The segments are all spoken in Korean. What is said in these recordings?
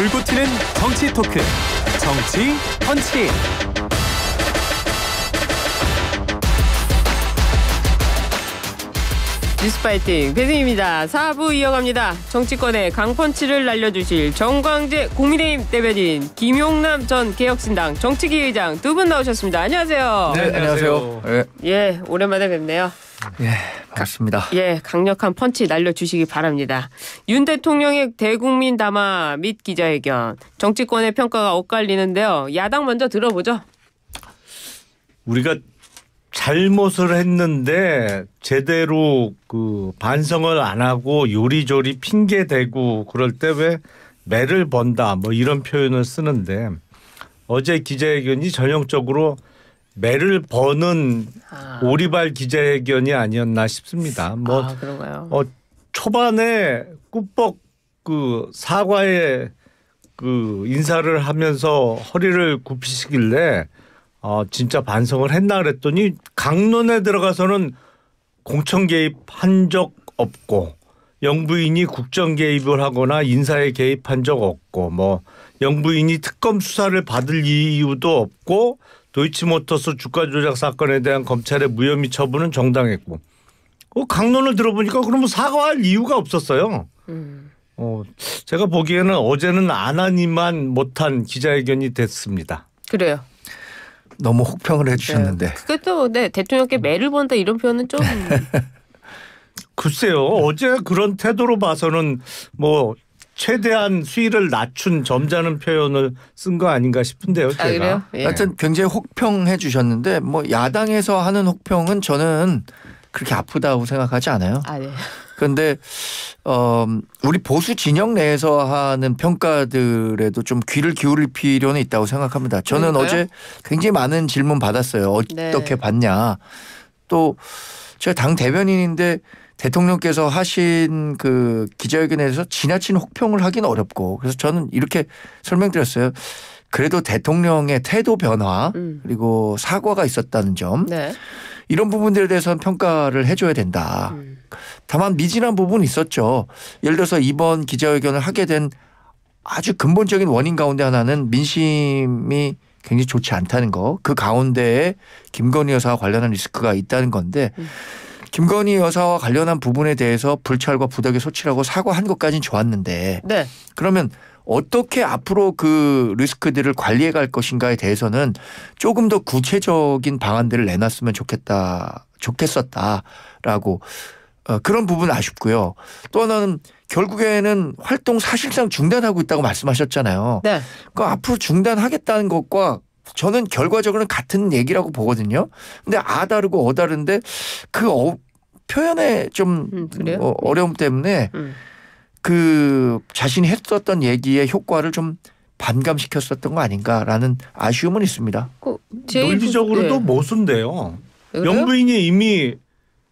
불고 튀는 정치 토크, 정치 펀치. 뉴스파이팅 배승입니다. 4부 이어갑니다. 정치권의 강펀치를 날려주실 정광재 국민의힘 대변인, 김용남 전 개혁신당 정치기 의장 두 분 나오셨습니다. 안녕하세요. 네, 안녕하세요. 네. 예, 오랜만에 뵙네요. 예, 반갑습니다. 예, 강력한 펀치 날려주시기 바랍니다. 윤 대통령의 대국민 담화 및 기자회견, 정치권의 평가가 엇갈리는데요. 야당 먼저 들어보죠. 우리가 잘못을 했는데 제대로 반성을 안 하고 요리조리 핑계 대고 그럴 때 왜 매를 번다 뭐 이런 표현을 쓰는데, 어제 기자회견이 전형적으로 매를 버는 오리발 기자회견이 아니었나 싶습니다. 그런가요? 초반에 꾸벅 사과에 인사를 하면서 허리를 굽히시길래 진짜 반성을 했나 그랬더니, 강론에 들어가서는 공천 개입한 적 없고, 영부인이 국정 개입을 하거나 인사에 개입한 적 없고, 영부인이 특검 수사를 받을 이유도 없고, 도이치모터스 주가 조작 사건에 대한 검찰의 무혐의 처분은 정당했고, 강론을 들어보니까 그러면 사과할 이유가 없었어요. 제가 보기에는 어제는 안 하니만 못한 기자회견이 됐습니다. 그래요. 너무 혹평을 해주셨는데. 네. 그게 또 대통령께 매를 번다 이런 표현은 좀. 글쎄요. 어제 그런 태도로 봐서는 최대한 수위를 낮춘 점잖은 표현을 쓴 거 아닌가 싶은데요. 제가. 그래요? 예. 하여튼 굉장히 혹평해 주셨는데, 야당에서 하는 혹평은 저는 그렇게 아프다고 생각하지 않아요. 네. 그런데 우리 보수 진영 내에서 하는 평가들에도 좀 귀를 기울일 필요는 있다고 생각합니다. 저는 그러니까요? 어제 굉장히 많은 질문 받았어요. 어떻게 봤냐. 또 제가 당 대변인인데 대통령께서 하신 그 기자회견에서 지나친 혹평을 하기는 어렵고, 그래서 저는 이렇게 설명드렸어요. 그래도 대통령의 태도 변화 그리고 사과가 있었다는 점, 네. 이런 부분들에 대해서는 평가를 해줘야 된다. 다만 미진한 부분이 있었죠. 예를 들어서 이번 기자회견을 하게 된 아주 근본적인 원인 가운데 하나는 민심이 굉장히 좋지 않다는 거. 그 가운데에 김건희 여사와 관련한 리스크가 있다는 건데, 김건희 여사와 관련한 부분에 대해서 불찰과 부덕의 소치라고 사과한 것까지는 좋았는데, 네. 그러면 어떻게 앞으로 그 리스크들을 관리해 갈 것인가에 대해서는 조금 더 구체적인 방안들을 내놨으면 좋겠었다라고, 그런 부분 아쉽고요. 또 하나는 결국에는 활동 사실상 중단하고 있다고 말씀하셨잖아요. 네. 그 앞으로 중단하겠다는 것과 저는 결과적으로는 같은 얘기라고 보거든요. 근데 다르고 다른데 그 표현에 좀 어려움 때문에 그 자신이 했었던 얘기의 효과를 좀 반감시켰었던 거 아닌가라는 아쉬움은 있습니다. 논리적으로도 모순돼요. 영부인이 이미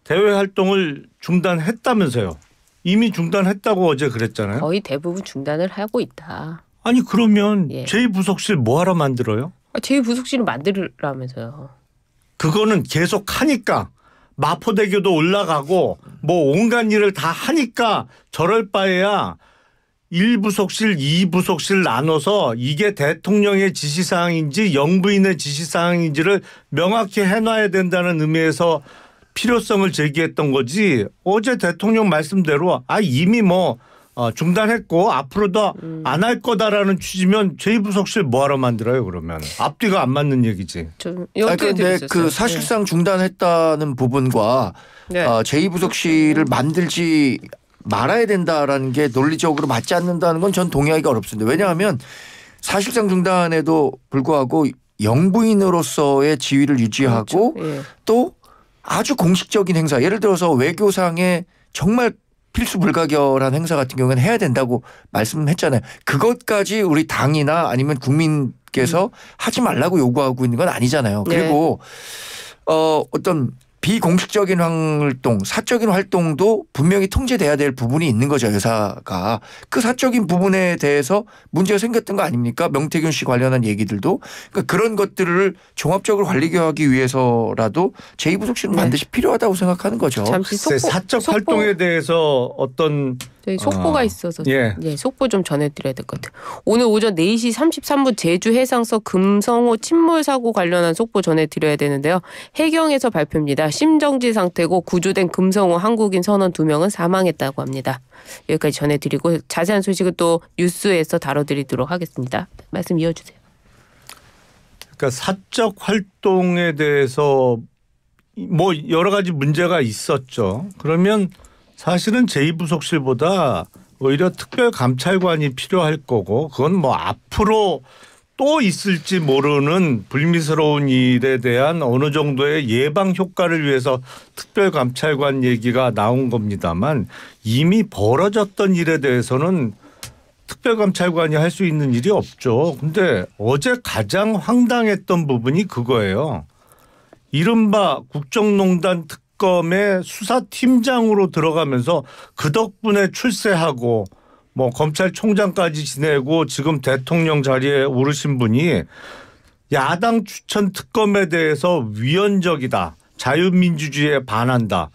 대외 활동을 중단했다면서요. 이미 중단했다고 어제 그랬잖아요. 거의 대부분 중단을 하고 있다. 아니 그러면 제2부속실 뭐하러 만들어요? 제2부속실을 만들라면서요. 그거는 계속 하니까, 마포대교도 올라가고 온갖 일을 다 하니까 저럴 바에야 1부속실, 2부속실 나눠서 이게 대통령의 지시사항인지 영부인의 지시사항인지를 명확히 해놔야 된다는 의미에서 필요성을 제기했던 거지, 어제 대통령 말씀대로 이미 중단했고 앞으로도 안 할 거다라는 취지면 제2부속실 뭐하러 만들어요? 그러면 앞뒤가 안 맞는 얘기지. 그런데 그 사실상 중단했다는 부분과 제2부속실을 만들지 말아야 된다라는 게 논리적으로 맞지 않는다는 건 전 동의하기가 어렵습니다. 왜냐하면 사실상 중단에도 불구하고 영부인으로서의 지위를 유지하고, 또 아주 공식적인 행사, 예를 들어서 외교상의 정말 필수 불가결한 행사 같은 경우는 해야 된다고 말씀했잖아요. 그것까지 우리 당이나 아니면 국민께서 하지 말라고 요구하고 있는 건 아니잖아요. 그리고 어떤 비공식적인 활동, 사적인 활동도 분명히 통제돼야 될 부분이 있는 거죠. 여사가. 그 사적인 부분에 대해서 문제가 생겼던 거 아닙니까? 명태균 씨 관련한 얘기들도. 그러니까 그런 것들을 종합적으로 관리하기 위해서라도 제2부속실은 반드시 필요하다고 생각하는 거죠. 사적 활동에 대해서 어떤 저희 속보가 있어서 예. 속보 좀 전해드려야 될 것 같아요. 오늘 오전 4시 33분 제주 해상서 금성호 침몰 사고 관련한 속보 전해드려야 되는데요. 해경에서 발표입니다. 심정지 상태고 구조된 금성호 한국인 선원 2명은 사망했다고 합니다. 여기까지 전해드리고 자세한 소식은 또 뉴스에서 다뤄드리도록 하겠습니다. 말씀 이어주세요. 그러니까 사적 활동에 대해서 뭐 여러 가지 문제가 있었죠. 그러면 사실은 제2부속실보다 오히려 특별감찰관이 필요할 거고 그건 뭐 앞으로 또 있을지 모르는 불미스러운 일에 대한 어느 정도의 예방 효과를 위해서 특별감찰관 얘기가 나온 겁니다만 이미 벌어졌던 일에 대해서는 특별감찰관이 할 수 있는 일이 없죠. 근데 어제 가장 황당했던 부분이 그거예요. 이른바 국정농단 특검의 수사팀장으로 들어가면서 그 덕분에 출세하고 뭐 검찰총장까지 지내고 지금 대통령 자리에 오르신 분이 야당 추천 특검에 대해서 위헌적이다. 자유민주주의에 반한다.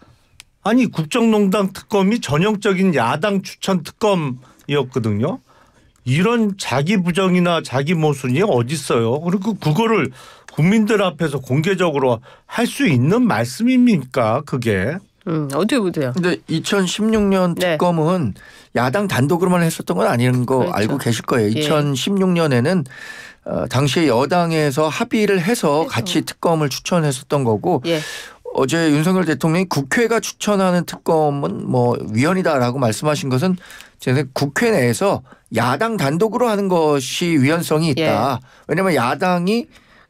아니 국정농단 특검이 전형적인 야당 추천 특검이었거든요. 이런 자기 부정이나 자기 모순이 어디 있어요. 그리고 그거를 국민들 앞에서 공개적으로 할 수 있는 말씀입니까 그게. 어떻게 보세요? 근데 2016년 특검은 야당 단독으로만 했었던 건 아닌 거 알고 계실 거예요. 2016년에는 당시에 여당에서 합의를 해서 같이 특검을 추천했었던 거고 어제 윤석열 대통령이 국회가 추천하는 특검은 뭐 위헌이다라고 말씀하신 것은 국회 내에서 야당 단독으로 하는 것이 위헌성이 있다. 왜냐하면 야당이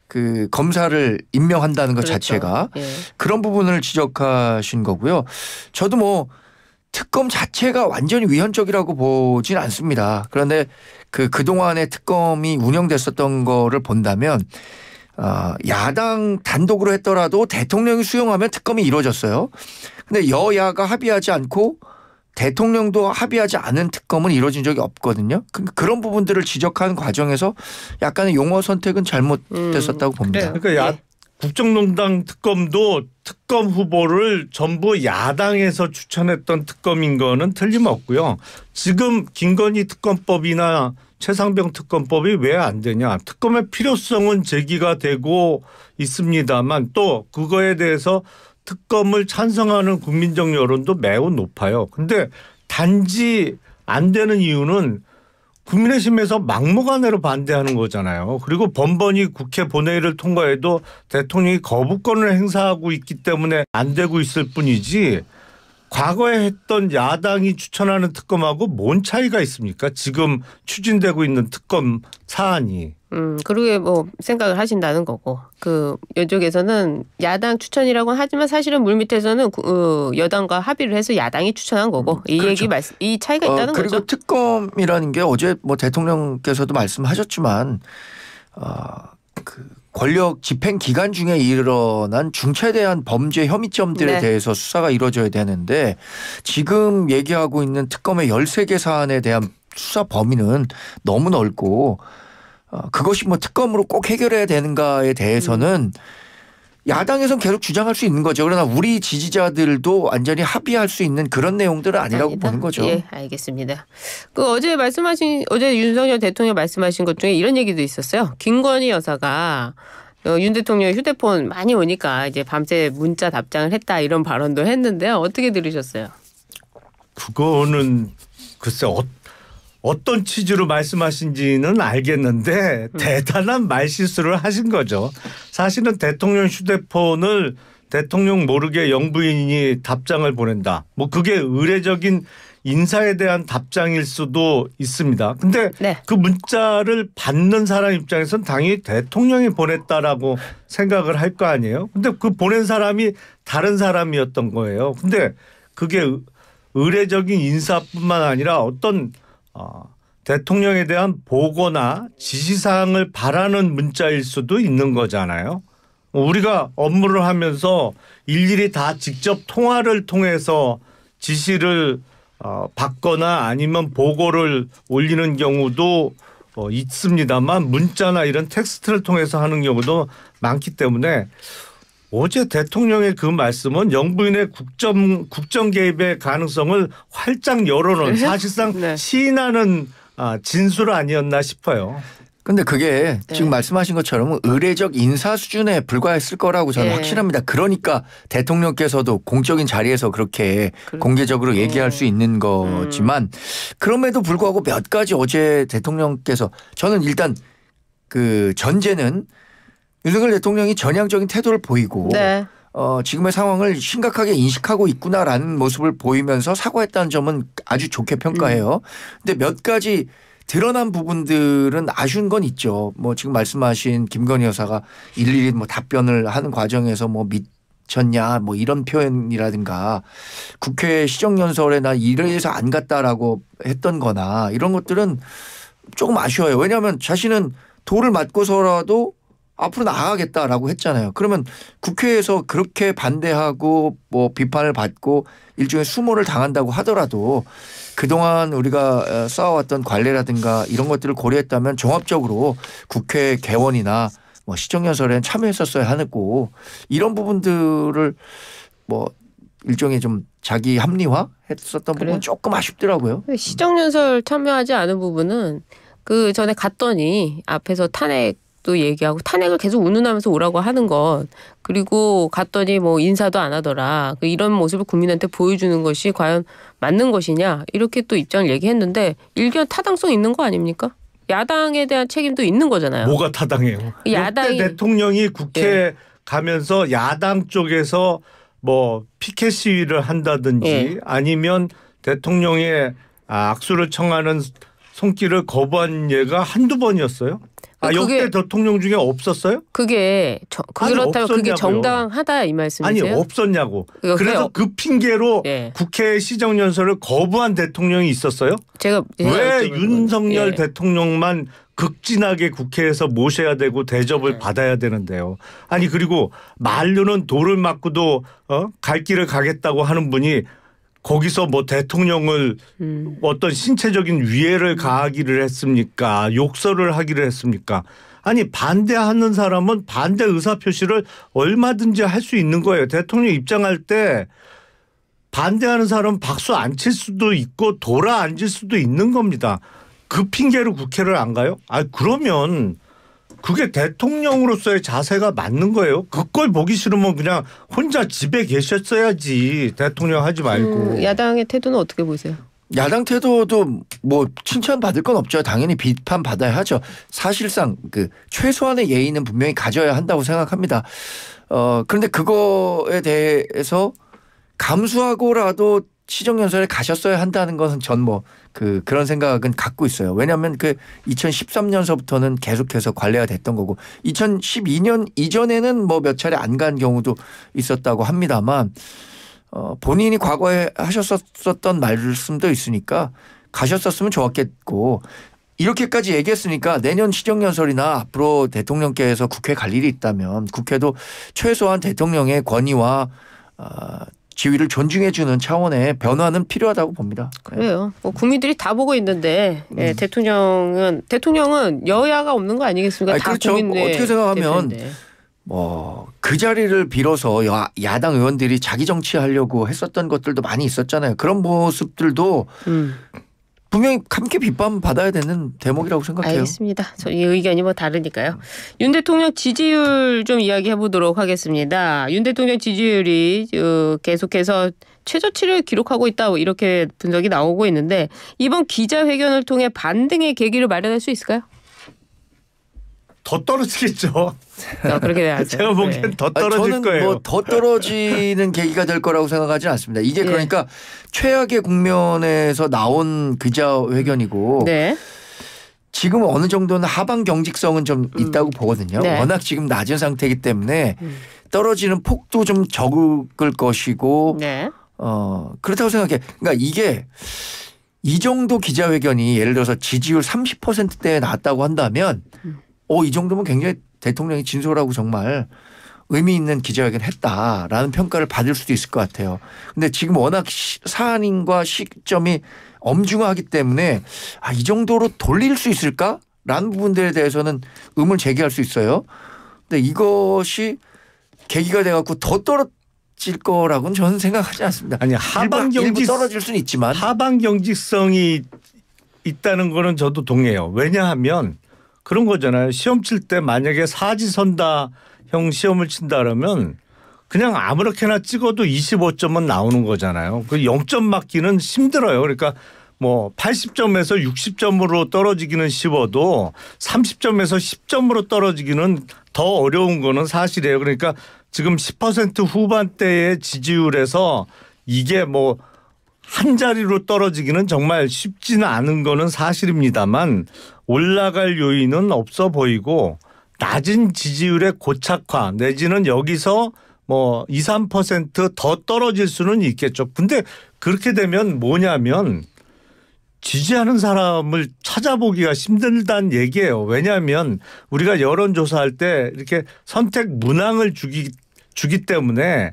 그 검사를 임명한다는 것 자체가 그런 부분을 지적하신 거고요. 저도 뭐 특검 자체가 완전히 위헌적이라고 보진 않습니다. 그런데 그동안의 특검이 운영됐었던 거를 본다면 야당 단독으로 했더라도 대통령이 수용하면 특검이 이루어졌어요. 근데 여야가 합의하지 않고 대통령도 합의하지 않은 특검은 이루어진 적이 없거든요. 그런 부분들을 지적하는 과정에서 약간의 용어 선택은 잘못됐었다고 봅니다. 그러니까 국정농단 특검도 특검 후보를 전부 야당에서 추천했던 특검인 거는 틀림없고요. 지금 김건희 특검법이나 최상병 특검법이 왜 안 되냐. 특검의 필요성은 제기가 되고 있습니다만 또 그거에 대해서 특검을 찬성하는 국민적 여론도 매우 높아요. 근데 단지 안 되는 이유는 국민의힘에서 막무가내로 반대하는 거잖아요. 그리고 번번이 국회 본회의를 통과해도 대통령이 거부권을 행사하고 있기 때문에 안 되고 있을 뿐이지 과거에 했던 야당이 추천하는 특검하고 뭔 차이가 있습니까? 지금 추진되고 있는 특검 사안이. 그러게 뭐 생각을 하신다는 거고 이쪽에서는 야당 추천이라고는 하지만 사실은 물밑에서는 여당과 합의를 해서 야당이 추천한 거고 이 얘기 이 차이가 있다는 거죠. 그리고 특검이라는 게 어제 뭐 대통령께서도 말씀하셨지만 권력 집행 기간 중에 일어난 중차대한 범죄 혐의점들에 대해서 수사가 이루어져야 되는데 지금 얘기하고 있는 특검의 13개 사안에 대한 수사 범위는 너무 넓고 그것이 뭐 특검으로 꼭 해결해야 되는가에 대해서는 야당에서는 계속 주장할 수 있는 거죠. 그러나 우리 지지자들도 완전히 합의할 수 있는 그런 내용들은 아니라고 보는 거죠. 예, 알겠습니다. 어제 윤석열 대통령 말씀하신 것 중에 이런 얘기도 있었어요. 김건희 여사가 윤 대통령 휴대폰 많이 오니까 이제 밤새 문자 답장을 했다 이런 발언도 했는데요. 어떻게 들으셨어요? 그거는 글쎄 어떤 취지로 말씀하신지는 알겠는데 대단한 말실수를 하신 거죠. 사실은 대통령 휴대폰을 대통령 모르게 영부인이 답장을 보낸다. 뭐 그게 의례적인 인사에 대한 답장일 수도 있습니다. 근데 그 문자를 받는 사람 입장에서는 당연히 대통령이 보냈다라고 생각을 할 거 아니에요. 근데 그 보낸 사람이 다른 사람이었던 거예요. 근데 그게 의례적인 인사뿐만 아니라 어떤 대통령에 대한 보고나 지시사항을 바라는 문자일 수도 있는 거잖아요. 우리가 업무를 하면서 일일이 다 직접 통화를 통해서 지시를 받거나 아니면 보고를 올리는 경우도 있습니다만 문자나 이런 텍스트를 통해서 하는 경우도 많기 때문에 어제 대통령의 그 말씀은 영부인의 국정 개입의 가능성을 활짝 열어놓은 사실상 네. 시인하는 진술 아니었나 싶어요. 근데 그게 네. 지금 말씀하신 것처럼 의례적 인사 수준에 불과했을 거라고 저는 네. 확신합니다. 그러니까 대통령께서도 공적인 자리에서 그렇게 공개적으로 얘기할 수 있는 거지만 그럼에도 불구하고 몇 가지 어제 대통령께서 저는 일단 그 전제는 윤석열 대통령이 전향적인 태도를 보이고 네. 지금의 상황을 심각하게 인식하고 있구나라는 모습을 보이면서 사과했다는 점은 아주 좋게 평가해요. 근데 몇 가지 드러난 부분들은 아쉬운 건 있죠. 뭐 지금 말씀하신 김건희 여사가 일일이 뭐 답변을 하는 과정에서 뭐 미쳤냐 뭐 이런 표현이라든가 국회 시정연설에 나 이래서 안 갔다라고 했던 거나 이런 것들은 조금 아쉬워요. 왜냐하면 자신은 도를 맞고서라도 앞으로 나가겠다라고 했잖아요. 그러면 국회에서 그렇게 반대하고 뭐 비판을 받고 일종의 수모를 당한다고 하더라도 그동안 우리가 쌓아왔던 관례라든가 이런 것들을 고려했다면 종합적으로 국회 개원이나 뭐 시정연설에 참여했었어야 하고 이런 부분들을 뭐 일종의 좀 자기 합리화했었던 부분은 조금 아쉽더라고요. 시정연설 참여하지 않은 부분은 그 전에 갔더니 앞에서 탄핵도 얘기하고 탄핵을 계속 운운하면서 오라고 하는 것 그리고 갔더니 뭐 인사도 안 하더라. 이런 모습을 국민한테 보여주는 것이 과연 맞는 것이냐 이렇게 또 입장을 얘기했는데 일견 타당성 있는 거 아닙니까? 야당에 대한 책임도 있는 거잖아요. 뭐가 타당해요? 야당이 대통령이 국회 네. 가면서 야당 쪽에서 뭐 피켓 시위를 한다든지 네. 아니면 대통령의 악수를 청하는 손길을 거부한 예가 한두 번이었어요? 역대 대통령 중에 없었어요? 그게 그렇다면 그게 정당하다 이 말씀이세요? 아니 없었냐고. 그래서 그 핑계로 예. 국회 시정연설을 거부한 대통령이 있었어요? 제가 왜 윤석열 예. 대통령만 극진하게 국회에서 모셔야 되고 대접을 받아야 되는데요. 아니 그리고 만류는 돌을 맞고도 갈 길을 가겠다고 하는 분이 거기서 뭐 대통령을 어떤 신체적인 위해를 가하기를 했습니까? 욕설을 하기를 했습니까? 아니 반대하는 사람은 반대 의사표시를 얼마든지 할 수 있는 거예요. 대통령 입장할 때 반대하는 사람은 박수 안 칠 수도 있고 돌아 앉을 수도 있는 겁니다. 그 핑계로 국회를 안 가요? 그러면 그게 대통령으로서의 자세가 맞는 거예요. 그걸 보기 싫으면 그냥 혼자 집에 계셨어야지. 대통령 하지 말고. 야당의 태도는 어떻게 보세요? 야당 태도도 뭐 칭찬받을 건 없죠. 당연히 비판받아야 하죠. 사실상 그 최소한의 예의는 분명히 가져야 한다고 생각합니다. 그런데 그거에 대해서 감수하고라도 시정연설에 가셨어야 한다는 것은 전 뭐 그런 생각은 갖고 있어요. 왜냐하면 그 2013년서부터는 계속해서 관례가 됐던 거고 2012년 이전에는 뭐 몇 차례 안 간 경우도 있었다고 합니다만 본인이 과거에 하셨었던 말씀도 있으니까 가셨었으면 좋았겠고 이렇게까지 얘기했으니까 내년 시정연설이나 앞으로 대통령께서 국회 갈 일이 있다면 국회도 최소한 대통령의 권위와 지위를 존중해 주는 차원의 변화는 필요하다고 봅니다. 그래요. 뭐 국민들이 다 보고 있는데 예, 대통령은 여야가 없는 거 아니겠습니까? 다 그렇죠. 국민의 어떻게 생각하면 대표인데. 뭐 그 자리를 빌어서 야당 의원들이 자기 정치하려고 했었던 것들도 많이 있었잖아요. 그런 모습들도 분명히 함께 비판받아야 되는 대목이라고 생각해요. 알겠습니다. 저희 의견이 뭐 다르니까요. 윤 대통령 지지율 좀 이야기해 보도록 하겠습니다. 윤 대통령 지지율이 계속해서 최저치를 기록하고 있다 이렇게 분석이 나오고 있는데 이번 기자회견을 통해 반등의 계기를 마련할 수 있을까요? 더 떨어지겠죠. 그렇게 돼야죠. 제가 보기엔 네. 더 떨어질 저는 거예요. 뭐 더 떨어지는 계기가 될 거라고 생각하지 않습니다. 이게 예. 그러니까 최악의 국면에서 나온 기자회견이고 네. 지금 어느 정도는 하방 경직성은 좀 있다고 보거든요. 네. 워낙 지금 낮은 상태이기 때문에 떨어지는 폭도 좀 적을 것이고 네. 그렇다고 생각해. 그러니까 이게 이 정도 기자회견이 예를 들어서 지지율 30%대에 나왔다고 한다면 이 정도면 굉장히 대통령이 진솔하고 정말 의미 있는 기자회견 했다라는 평가를 받을 수도 있을 것 같아요. 근데 지금 워낙 사안과 시점이 엄중하기 때문에 이 정도로 돌릴 수 있을까라는 부분들에 대해서는 의문을 제기할 수 있어요. 근데 이것이 계기가 돼갖고 더 떨어질 거라고는 저는 생각하지 않습니다. 아니 일부 떨어질 수는 있지만 하반 경직성이 있다는 거는 저도 동의해요. 왜냐하면 그런 거잖아요. 시험 칠 때 만약에 사지선다형 시험을 친다 그러면 그냥 아무렇게나 찍어도 25점은 나오는 거잖아요. 그 0점 맞기는 힘들어요. 그러니까 뭐 80점에서 60점으로 떨어지기는 쉬워도 30점에서 10점으로 떨어지기는 더 어려운 거는 사실이에요. 그러니까 지금 10% 후반대의 지지율에서 이게 뭐 한 자리로 떨어지기는 정말 쉽지는 않은 거는 사실입니다만 올라갈 요인은 없어 보이고 낮은 지지율의 고착화 내지는 여기서 뭐 2, 3% 떨어질 수는 있겠죠. 근데 그렇게 되면 뭐냐면 지지하는 사람을 찾아보기가 힘들다는 얘기예요. 왜냐하면 우리가 여론조사할 때 이렇게 선택 문항을 주기 때문에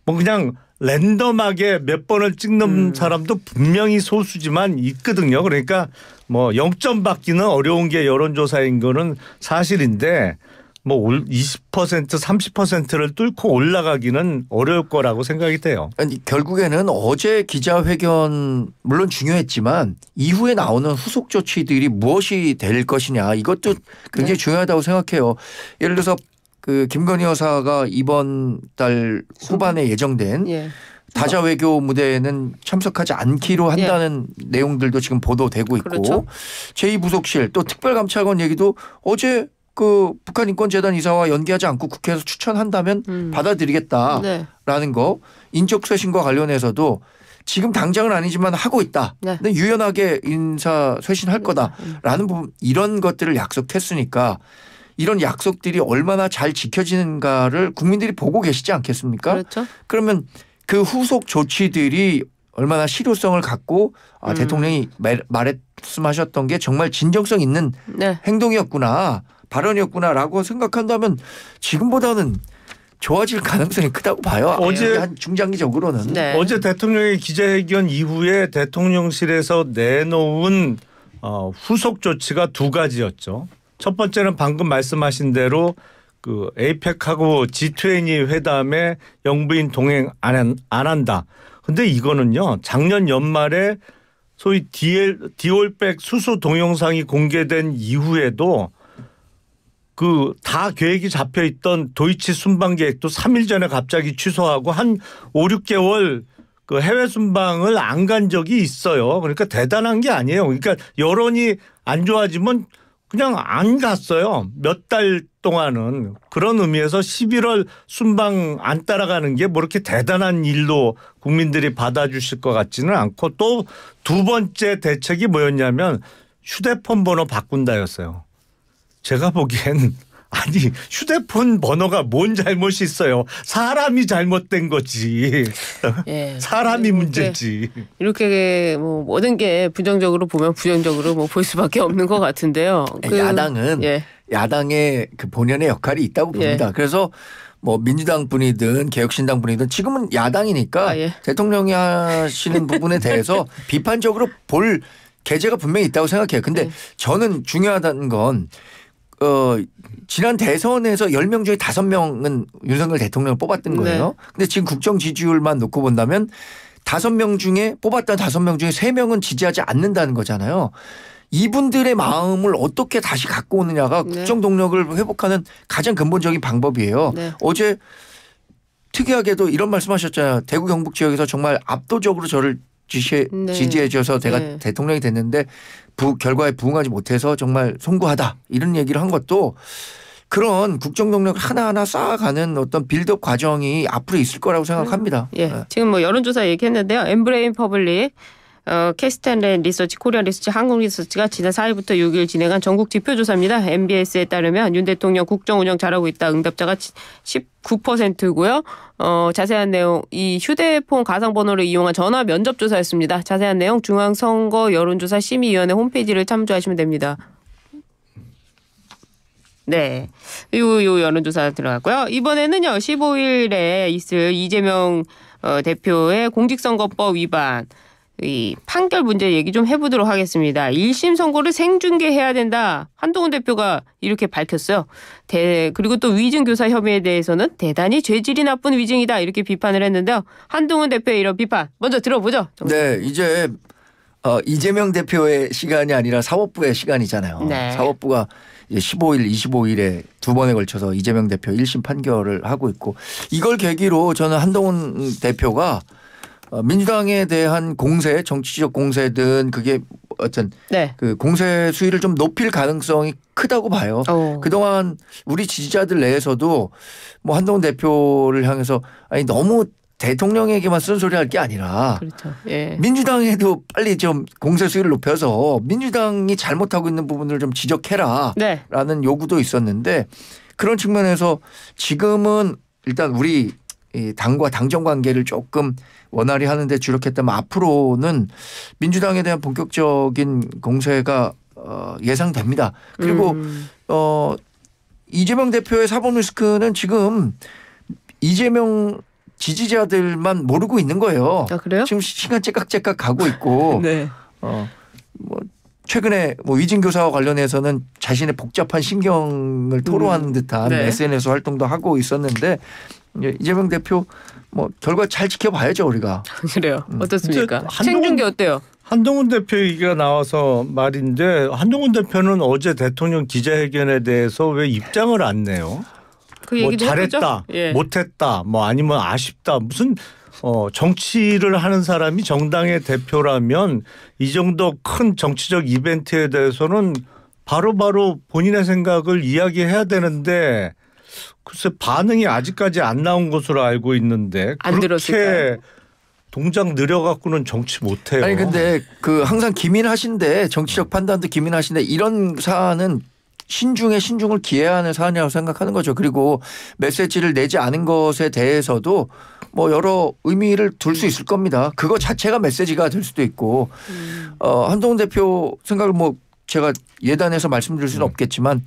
뭐 그냥 랜덤하게 몇 번을 찍는 사람도 분명히 소수지만 있거든요. 그러니까 뭐 0점 받기는 어려운 게 여론조사인 거는 사실인데 뭐 20% 30%를 뚫고 올라가기는 어려울 거라고 생각이 돼요. 아니, 결국에는 어제 기자회견 물론 중요했지만 이후에 나오는 후속 조치들이 무엇이 될 것이냐 이것도 굉장히 중요하다고 생각해요. 예를 들어서 그 김건희 여사가 이번 달 후반에 예정된 다자 외교 무대에는 참석하지 않기로 한다는 내용들도 지금 보도되고 있고 그렇죠. 제2부속실 또 특별감찰관 얘기도 어제 그 북한인권재단 이사와 연계하지 않고 국회에서 추천한다면 받아들이겠다라는 거 인적쇄신과 관련해서도 지금 당장은 아니지만 하고 있다. 근데 유연하게 인사 쇄신할 거다라는 부분 이런 것들을 약속했으니까 이런 약속들이 얼마나 잘 지켜지는가를 국민들이 보고 계시지 않겠습니까? 그렇죠. 그러면 그 후속 조치들이 얼마나 실효성을 갖고 대통령이 말씀하셨던 게 정말 진정성 있는 행동이었구나. 발언이었구나라고 생각한다면 지금보다는 좋아질 가능성이 크다고 봐요. 어제 한 중장기적으로는. 어제 대통령의 기자회견 이후에 대통령실에서 내놓은 후속 조치가 두 가지였죠. 첫 번째는 방금 말씀하신 대로 그 에이펙하고 G20 회담에 영부인 동행 안 한다. 근데 이거는요. 작년 연말에 소위 디올백 수수 동영상이 공개된 이후에도 그 다 계획이 잡혀 있던 도이치 순방 계획도 3일 전에 갑자기 취소하고 한 5, 6개월 그 해외 순방을 안 간 적이 있어요. 그러니까 대단한 게 아니에요. 그러니까 여론이 안 좋아지면 그냥 안 갔어요. 몇 달 동안은. 그런 의미에서 11월 순방 안 따라가는 게 뭐 이렇게 대단한 일로 국민들이 받아주실 것 같지는 않고 또 두 번째 대책이 뭐였냐면 휴대폰 번호 바꾼다였어요. 제가 보기엔 아니 휴대폰 번호가 뭔 잘못이 있어요. 사람이 잘못된 거지. 사람이 문제지. 이렇게 뭐 모든 게 부정적으로 보면 부정적으로 뭐 볼 수밖에 없는 것 같은데요. 야당은 야당의 그 본연의 역할이 있다고 봅니다. 그래서 뭐 민주당 분이든 개혁신당 분이든 지금은 야당이니까 대통령이 하시는 부분에 대해서 비판적으로 볼 계제가 분명히 있다고 생각해요. 근데 저는 중요하다는 건 지난 대선에서 10명 중에 5명은 윤석열 대통령을 뽑았던 거예요. 근데 지금 국정 지지율만 놓고 본다면 5명 중에 뽑았던 5명 중에 3명은 지지하지 않는다는 거잖아요. 이분들의 마음을 어떻게 다시 갖고 오느냐가 국정 동력을 회복하는 가장 근본적인 방법이에요. 어제 특이하게도 이런 말씀하셨잖아요. 대구 경북 지역에서 정말 압도적으로 저를 지지해 줘서 제가 대통령이 됐는데 결과에 부응하지 못해서 정말 송구하다 이런 얘기를 한 것도 그런 국정 동력을 하나하나 쌓아가는 어떤 빌드업 과정이 앞으로 있을 거라고 생각합니다. 지금 뭐 여론조사 얘기했는데요. 엠브레인 퍼블릭 캐스텐렌 리서치, 코리아 리서치, 한국 리서치가 지난 4일부터 6일 진행한 전국 지표조사입니다. MBS에 따르면 윤 대통령 국정 운영 잘하고 있다. 응답자가 19%고요. 자세한 내용 이 휴대폰 가상번호를 이용한 전화 면접 조사였습니다. 자세한 내용 중앙선거 여론조사 심의위원회 홈페이지를 참조하시면 됩니다. 네. 요 여론조사 들어갔고요. 이번에는요. 15일에 있을 이재명 대표의 공직선거법 위반 이 판결 문제 얘기 좀 해보도록 하겠습니다. 1심 선고를 생중계해야 된다. 한동훈 대표가 이렇게 밝혔어요. 그리고 또 위증교사 혐의에 대해서는 대단히 죄질이 나쁜 위증이다. 이렇게 비판을 했는데요. 한동훈 대표의 이런 비판 먼저 들어보죠. 네, 이제 이재명 대표의 시간이 아니라 사법부의 시간이잖아요. 네. 사법부가 이제 15일, 25일에 두 번에 걸쳐서 이재명 대표 1심 판결을 하고 있고 이걸 계기로 저는 한동훈 대표가 민주당에 대한 공세, 정치적 공세든 그게 어떤 네. 그 공세 수위를 좀 높일 가능성이 크다고 봐요. 그동안 우리 지지자들 내에서도 뭐 한동훈 대표를 향해서 아니 너무 대통령에게만 쓴소리할 게 아니라 그렇죠. 예. 민주당에도 빨리 좀 공세 수위를 높여서 민주당이 잘못하고 있는 부분을 좀 지적해라 네. 라는 요구도 있었는데 그런 측면에서 지금은 일단 우리 이 당과 당정 관계를 조금 원활히 하는데 주력했다면 앞으로는 민주당에 대한 본격적인 공세가 예상됩니다. 그리고 이재명 대표의 사법 리스크는 지금 이재명 지지자들만 모르고 있는 거예요. 아, 그래요? 지금 시간 째깍째깍 가고 있고 네. 뭐 최근에 뭐 위증교사와 관련해서는 자신의 복잡한 신경을 토로하는 듯한 네. SNS 활동도 하고 있었는데 이재명 대표 뭐 결과 잘 지켜봐야죠 우리가. 그래요. 어떻습니까? 한동훈- 생중계 어때요? 한동훈 대표 얘기가 나와서 말인데 한동훈 대표는 어제 대통령 기자회견에 대해서 왜 입장을 안 내요? 그 뭐 얘기도 잘했다, 예. 못했다, 뭐 아니면 아쉽다 무슨 정치를 하는 사람이 정당의 대표라면 이 정도 큰 정치적 이벤트에 대해서는 바로바로 본인의 생각을 이야기해야 되는데 글쎄 반응이 아직까지 안 나온 것으로 알고 있는데 안 그렇게 들었을까요? 동작 느려갖고는 정치 못해요. 아니 근데 그 항상 기민하신데 정치적 판단도 기민하신데 이런 사안은 신중에 신중을 기해야 하는 사안이라고 생각하는 거죠. 그리고 메시지를 내지 않은 것에 대해서도 뭐 여러 의미를 둘 수 있을 겁니다. 그거 자체가 메시지가 될 수도 있고 한동훈 대표 생각을 뭐 제가 예단해서 말씀드릴 수는 없겠지만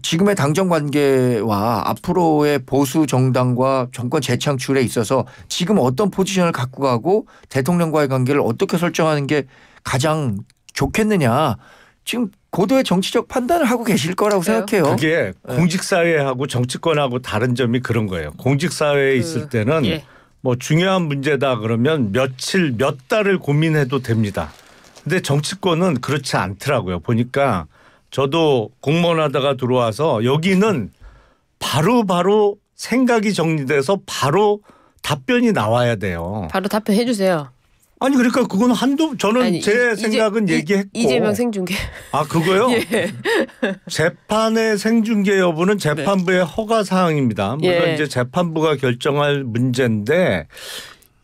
지금의 당정 관계와 앞으로의 보수 정당과 정권 재창출에 있어서 지금 어떤 포지션을 갖고 가고 대통령과의 관계를 어떻게 설정하는 게 가장 좋겠느냐. 지금 고도의 정치적 판단을 하고 계실 거라고 생각해요. 그게 공직사회하고 정치권하고 다른 점이 그런 거예요. 공직사회에 있을 때는 예. 뭐 중요한 문제다 그러면 며칠 몇 달을 고민해도 됩니다. 근데 정치권은 그렇지 않더라고요. 보니까 저도 공무원 하다가 들어와서 여기는 바로 생각이 정리돼서 바로 답변이 나와야 돼요. 바로 답변해 주세요. 아니 그러니까 그건 저는 아니, 제 생각은 얘기했고. 이재명 생중계. 아 그거요? 예. 재판의 생중계 여부는 재판부의 허가 사항입니다. 물론 예. 이제 재판부가 결정할 문제인데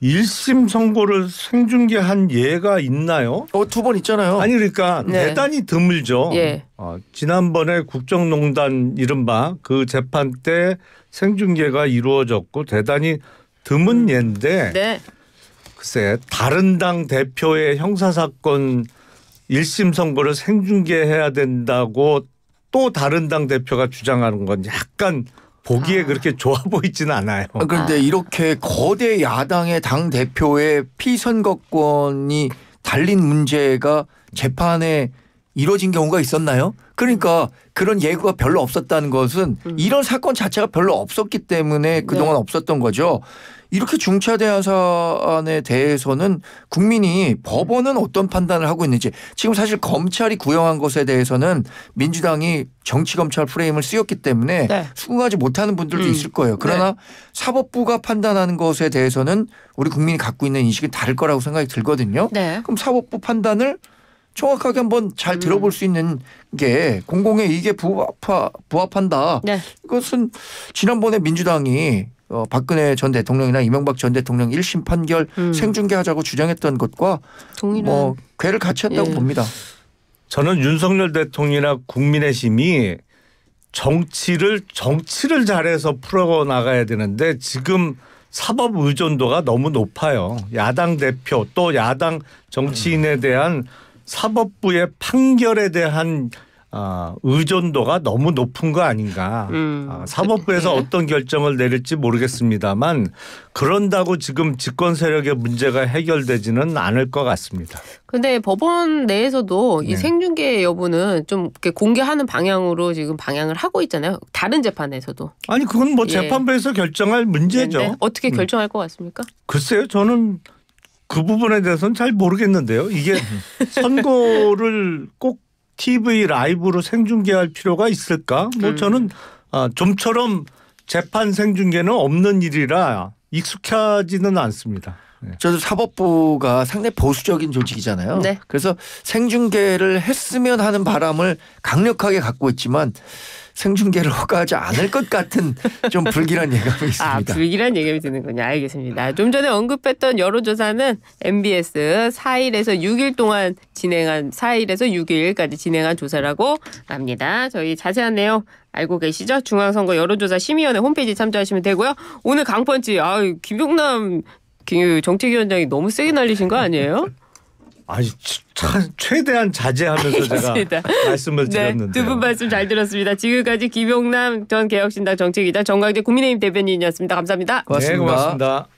1심 선고를 생중계한 예가 있나요? 두 번 있잖아요. 아니 그러니까 네. 대단히 드물죠. 예. 지난번에 국정농단 이른바 그 재판 때 생중계가 이루어졌고 대단히 드문 예인데 네. 글쎄 다른 당 대표의 형사사건 1심 선고를 생중계해야 된다고 또 다른 당 대표가 주장하는 건 약간 보기에 그렇게 좋아 보이지는 않아요. 그런데 이렇게 거대 야당의 당 대표의 피선거권이 달린 문제가 재판에 이루어진 경우가 있었나요? 그러니까 그런 예고가 별로 없었다는 것은 이런 사건 자체가 별로 없었기 때문에 그동안 없었던 거죠. 이렇게 중차대한 사안에 대해서는 국민이 법원은 어떤 판단을 하고 있는지 지금 사실 검찰이 구형한 것에 대해서는 민주당이 정치검찰 프레임을 쓰였기 때문에 수긍하지 못하는 분들도 있을 거예요. 그러나 사법부가 판단하는 것에 대해서는 우리 국민이 갖고 있는 인식이 다를 거라고 생각이 들거든요. 네. 그럼 사법부 판단을 정확하게 한번 잘 들어볼 수 있는 게 공공의 이익에 부합한다. 네. 이것은 지난번에 민주당이 박근혜 전 대통령이나 이명박 전 대통령 1심 판결 생중계하자고 주장했던 것과 뭐 궤를 같이 했다고 봅니다. 저는 윤석열 대통령이나 국민의힘이 정치를 잘해서 풀어나가야 되는데 지금 사법 의존도가 너무 높아요. 야당 대표 또 야당 정치인에 대한 사법부의 판결에 대한 의존도가 너무 높은 거 아닌가. 사법부에서 어떤 결정을 내릴지 모르겠습니다만 그런다고 지금 집권 세력의 문제가 해결되지는 않을 것 같습니다. 근데 법원 내에서도 이 생중계 여부는 좀 이렇게 공개하는 방향으로 지금 방향을 하고 있잖아요. 다른 재판에서도. 아니 그건 뭐 재판부에서 결정할 문제죠. 어떻게 결정할 것 같습니까? 글쎄요. 저는 그 부분에 대해서는 잘 모르겠는데요. 이게 선고를 꼭 TV 라이브로 생중계할 필요가 있을까? 뭐 저는 좀처럼 재판 생중계는 없는 일이라 익숙하지는 않습니다. 저도 사법부가 상당히 보수적인 조직이잖아요. 네. 그래서 생중계를 했으면 하는 바람을 강력하게 갖고 있지만 생중계를 허가하지 않을 것 같은 좀 불길한 예감이 있습니다. 불길한 예감이 드는군요. 알겠습니다. 좀 전에 언급했던 여론조사는 MBS 4일에서 6일 동안 진행한 4일에서 6일까지 진행한 조사라고 합니다. 저희 자세한 내용 알고 계시죠? 중앙선거 여론조사 심의위원회 홈페이지 참조하시면 되고요. 오늘 강펀치 김용남 정책위원장이 너무 세게 날리신 거 아니에요? 아니 최대한 자제하면서 제가 말씀을 드렸는데 두 분 말씀 잘 들었습니다. 지금까지 김용남 전 개혁신당 정책위장 정광재 국민의힘 대변인이었습니다. 감사합니다. 고맙습니다. 네, 고맙습니다.